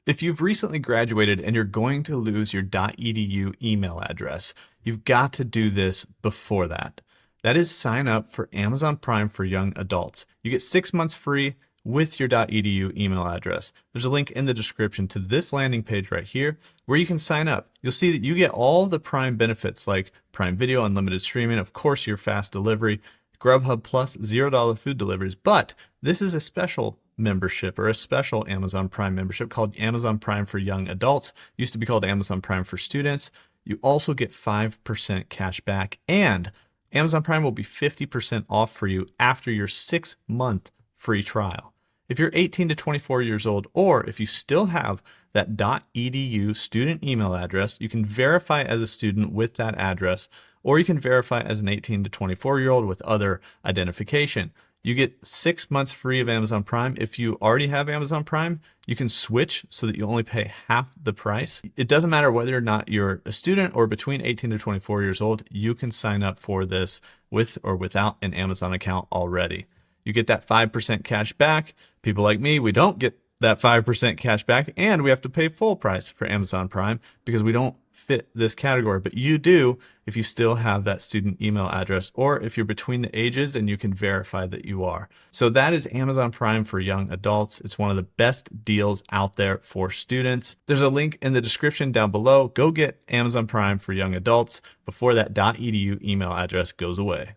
If you've recently graduated and you're going to lose your .edu email address, you've got to do this before that. That is sign up for Amazon Prime for young adults. You get 6 months free with your .edu email address. There's a link in the description to this landing page right here where you can sign up. You'll see that you get all the Prime benefits like Prime Video, unlimited streaming, of course your fast delivery, Grubhub plus $0 food deliveries, but this is a special membership or a special Amazon Prime membership called Amazon Prime for Young Adults. Used to be called Amazon Prime for Students. You also get 5% cash back, and Amazon Prime will be 50% off for you after your 6-month free trial. If you're 18 to 24 years old, or if you still have that .edu student email address, you can verify as a student with that address, or you can verify as an 18 to 24-year-old with other identification. You get 6 months free of Amazon Prime. If you already have Amazon Prime, you can switch so that you only pay half the price. It doesn't matter whether or not you're a student or between 18 to 24 years old, you can sign up for this with or without an Amazon account already. You get that 5% cash back. People like me, we don't get that 5% cash back, and we have to pay full price for Amazon Prime because we don't fit this category, but you do if you still have that student email address or if you're between the ages and you can verify that you are. So that is Amazon Prime for young adults. It's one of the best deals out there for students. There's a link in the description down below. Go get Amazon Prime for young adults before that .edu email address goes away.